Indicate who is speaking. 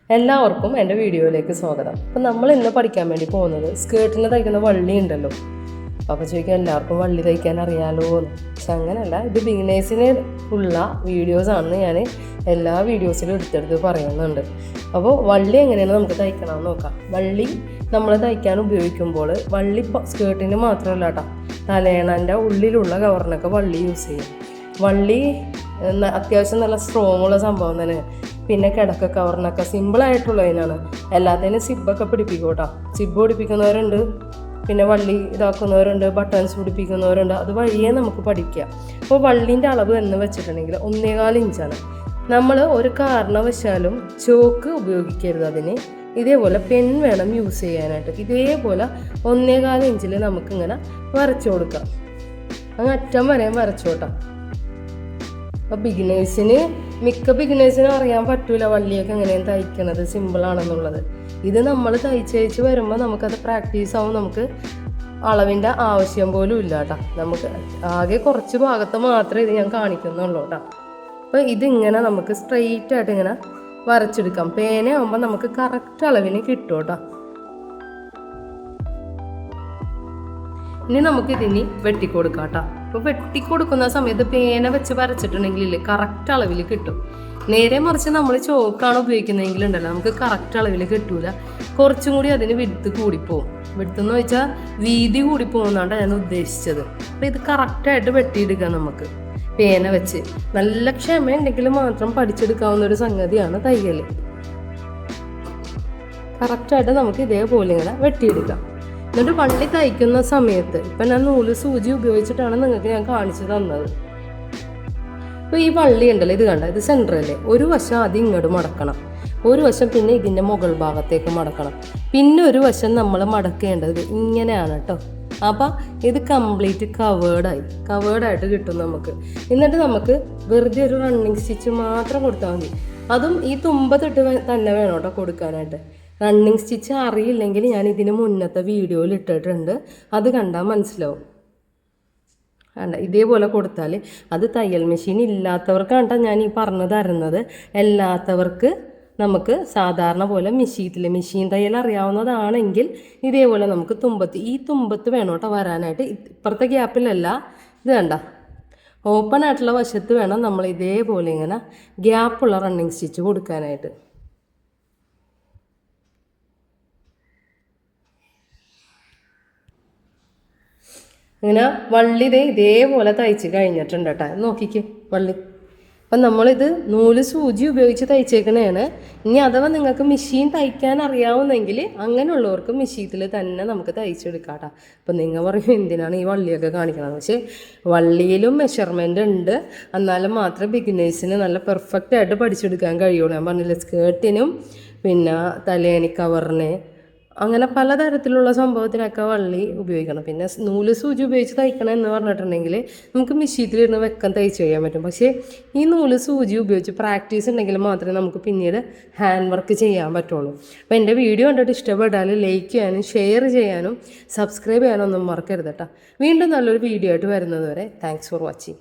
Speaker 1: എല്ലാവർക്കും എൻ്റെ വീഡിയോയിലേക്ക് സ്വാഗതം. അപ്പം നമ്മൾ ഇന്ന് പഠിക്കാൻ വേണ്ടി പോകുന്നത് സ്കേർട്ടിന് തയ്ക്കുന്ന വള്ളി ഉണ്ടല്ലോ. അപ്പോൾ ചോദിക്കാം എല്ലാവർക്കും വള്ളി തയ്ക്കാൻ അറിയാലോ എന്ന്. പക്ഷെ അങ്ങനെയല്ല, ഇത് ബിഗിനേഴ്സിന് ഉള്ള വീഡിയോസാണെന്ന് ഞാൻ എല്ലാ വീഡിയോസിലും എടുത്തെടുത്ത് പറയുന്നുണ്ട്. അപ്പോൾ വള്ളി എങ്ങനെയാണ് നമുക്ക് തയ്ക്കണമെന്ന് നോക്കാം. വള്ളി നമ്മൾ തയ്ക്കാൻ ഉപയോഗിക്കുമ്പോൾ വള്ളി സ്കേർട്ടിന് മാത്രമല്ല കേട്ടോ, തലേണൻ്റെ ഉള്ളിലുള്ള കവറിനൊക്കെ വള്ളി യൂസ് ചെയ്യും. വള്ളി അത്യാവശ്യം നല്ല സ്ട്രോങ് ഉള്ള സംഭവം തന്നെ. പിന്നെ കിടക്ക കവറിനൊക്കെ സിമ്പിളായിട്ടുള്ളതിനാണ്. എല്ലാത്തിനും സിബ്ബൊക്കെ പിടിപ്പിക്കും കേട്ടോ. സിബ്ബ് പിടിപ്പിക്കുന്നവരുണ്ട്, പിന്നെ വള്ളി ഇതാക്കുന്നവരുണ്ട്, ബട്ടൺസ് പിടിപ്പിക്കുന്നവരുണ്ട്. അത് വഴിയേ നമുക്ക് പഠിക്കാം. അപ്പോൾ വള്ളീൻ്റെ അളവ് എന്ന് വെച്ചിട്ടുണ്ടെങ്കിൽ 1.25 ഇഞ്ചാണ്. നമ്മൾ ഒരു കാരണവശാലും ചോക്ക് ഉപയോഗിക്കരുത് അതിന്. ഇതേപോലെ പെൻ വേണം യൂസ് ചെയ്യാനായിട്ട്. ഇതേപോലെ 1.25 ഇഞ്ചിൽ നമുക്കിങ്ങനെ വരച്ചു കൊടുക്കാം. അങ്ങ് അറ്റം വരെയും വരച്ചു കൊടുക്കാം. അപ്പോൾ മിക്ക ബിഗിനേഴ്സിനും അറിയാൻ പറ്റൂല വള്ളിയൊക്കെ എങ്ങനെയാണ് തയ്ക്കണത് സിമ്പിളാണെന്നുള്ളത്. ഇത് നമ്മൾ തയ്ച്ച് വരുമ്പോൾ നമുക്കത് പ്രാക്ടീസ് ആവും. നമുക്ക് അളവിൻ്റെ ആവശ്യം പോലും ഇല്ല കേട്ടോ. നമുക്ക് ആകെ കുറച്ച് ഭാഗത്ത് മാത്രമേ ഇത് ഞാൻ കാണിക്കുന്നുള്ളൂ കേട്ടോ. അപ്പോൾ ഇതിങ്ങനെ നമുക്ക് സ്ട്രെയിറ്റ് ആയിട്ട് ഇങ്ങനെ വരച്ചെടുക്കാം. പേനയാകുമ്പോൾ നമുക്ക് കറക്റ്റ് അളവിന് കിട്ടും കേട്ടോ. ഇനി നമുക്കിതിനി വെട്ടിക്കൊടുക്കാം കേട്ടോ. അപ്പോൾ വെട്ടിക്കൊടുക്കുന്ന സമയത്ത് പേന വെച്ച് വരച്ചിട്ടുണ്ടെങ്കിൽ കറക്റ്റ് അളവിൽ കിട്ടും. നേരെ മറിച്ച് നമ്മൾ ചോക്കാണ് ഉപയോഗിക്കുന്നതെങ്കിലുണ്ടല്ലോ, നമുക്ക് കറക്റ്റ് അളവിൽ കിട്ടൂല. കുറച്ചും കൂടി അതിന് വിടുത്ത് കൂടിപ്പോവും. വിടുത്തെന്ന് വെച്ചാൽ വീതി കൂടിപ്പോകുന്നതാണ് ഞാൻ ഉദ്ദേശിച്ചത്. അപ്പോൾ ഇത് കറക്റ്റായിട്ട് വെട്ടിയെടുക്കാം നമുക്ക് പേന വെച്ച്. നല്ല ക്ഷമ ഉണ്ടെങ്കിൽ മാത്രം പഠിച്ചെടുക്കാവുന്ന ഒരു സംഗതിയാണ് തയ്യൽ. കറക്റ്റായിട്ട് നമുക്ക് ഇതേപോലെ ഇങ്ങനെ വെട്ടിയെടുക്കാം. എന്നിട്ട് വള്ളി തയ്ക്കുന്ന സമയത്ത് ഇപ്പം ഞാൻ നൂല് സൂചി ഉപയോഗിച്ചിട്ടാണ് നിങ്ങൾക്ക് ഞാൻ കാണിച്ചു തന്നത്. അപ്പോൾ ഈ വള്ളി ഉണ്ടല്ലോ, ഇത് കണ്ട, ഇത് സെൻറ്ററല്ലേ. ഒരു വശം ആദ്യം ഇങ്ങോട്ട് മടക്കണം, ഒരു വശം പിന്നെ ഇതിൻ്റെ മുകൾ ഭാഗത്തേക്ക് മടക്കണം, പിന്നെ ഒരു വശം നമ്മൾ മടക്കേണ്ടത് ഇങ്ങനെയാണ് കേട്ടോ. അപ്പം ഇത് കംപ്ലീറ്റ് കവേർഡായിട്ട് കിട്ടും നമുക്ക്. എന്നിട്ട് നമുക്ക് വെറുതെ ഒരു റണ്ണിങ് സ്റ്റിച്ച് മാത്രം കൊടുത്താൽ മതി. അതും ഈ തുമ്പത്തിട്ട് തന്നെ വേണം കേട്ടോ കൊടുക്കാനായിട്ട്. റണ്ണിങ് സ്റ്റിച്ച് അറിയില്ലെങ്കിൽ ഞാൻ ഇതിന് മുന്നത്തെ വീഡിയോയിൽ ഇട്ടിട്ടുണ്ട്, അത് കണ്ടാൽ മനസ്സിലാവും. വേണ്ട, ഇതേപോലെ കൊടുത്താൽ അത് തയ്യൽ മെഷീൻ ഇല്ലാത്തവർക്കാണ് കേട്ടോ ഞാൻ ഈ പറഞ്ഞു തരുന്നത്. എല്ലാത്തവർക്ക് നമുക്ക് സാധാരണ പോലെ മെഷീൻ തയ്യൽ അറിയാവുന്നതാണെങ്കിൽ ഇതേപോലെ നമുക്ക് ഈ തുമ്പത്ത് വേണം കേട്ടോ വരാനായിട്ട്. ഇപ്പുറത്തെ ഗ്യാപ്പിലല്ല, ഇത് വേണ്ട, ഓപ്പൺ ആയിട്ടുള്ള വശത്ത് വേണം നമ്മൾ ഇതേപോലെ ഇങ്ങനെ ഗ്യാപ്പുള്ള റണ്ണിങ് സ്റ്റിച്ച് കൊടുക്കാനായിട്ട്. ഇങ്ങനെ വള്ളി ഇതേപോലെ തയ്ച്ച് കഴിഞ്ഞിട്ടുണ്ട് കേട്ടോ. നോക്കിക്ക് വള്ളി. അപ്പം നമ്മളിത് നൂല് സൂചി ഉപയോഗിച്ച് തയ്ച്ചേക്കണതാണ്. ഇനി അഥവാ നിങ്ങൾക്ക് മെഷീൻ തയ്ക്കാൻ അറിയാവുന്നെങ്കിൽ അങ്ങനെയുള്ളവർക്ക് മെഷീനിൽ തന്നെ നമുക്ക് തയ്ച്ചെടുക്കാം കേട്ടോ. അപ്പം നിങ്ങൾ പറയും എന്തിനാണ് ഈ വള്ളിയൊക്കെ കാണിക്കണത്. പക്ഷേ വള്ളിയിലും മെഷർമെൻ്റ് ഉണ്ട്, എന്നാലും മാത്രമേ ബിഗിനേഴ്സിന് നല്ല പെർഫെക്റ്റ് ആയിട്ട് പഠിച്ചെടുക്കാൻ കഴിയുള്ളൂ. ഞാൻ പറഞ്ഞില്ലേ, സ്കേർട്ടിനും പിന്നെ തലേണി കവറിന് അങ്ങനെ പലതരത്തിലുള്ള സംഭവത്തിനൊക്കെ വള്ളി ഉപയോഗിക്കണം. പിന്നെ നൂല് സൂചി ഉപയോഗിച്ച് തയ്ക്കണം എന്ന് പറഞ്ഞിട്ടുണ്ടെങ്കിൽ നമുക്ക് മെഷീനിലിരുന്ന് തയ്ച്ച് ചെയ്യാൻ പറ്റും. പക്ഷേ ഈ നൂല് സൂചി ഉപയോഗിച്ച് പ്രാക്ടീസ് ഉണ്ടെങ്കിൽ മാത്രമേ നമുക്ക് പിന്നീട് ഹാൻഡ് വർക്ക് ചെയ്യാൻ പറ്റുള്ളൂ. അപ്പോൾ എൻ്റെ വീഡിയോ കണ്ടിട്ട് ഇഷ്ടപ്പെട്ടാൽ ലൈക്ക് ചെയ്യാനും ഷെയർ ചെയ്യാനും സബ്സ്ക്രൈബ് ചെയ്യാനും ഒന്നും മറക്കരുത് കേട്ടോ. വീണ്ടും നല്ലൊരു വീഡിയോ ആയിട്ട് വരുന്നത് വരെ താങ്ക്സ് ഫോർ വാച്ചിങ്.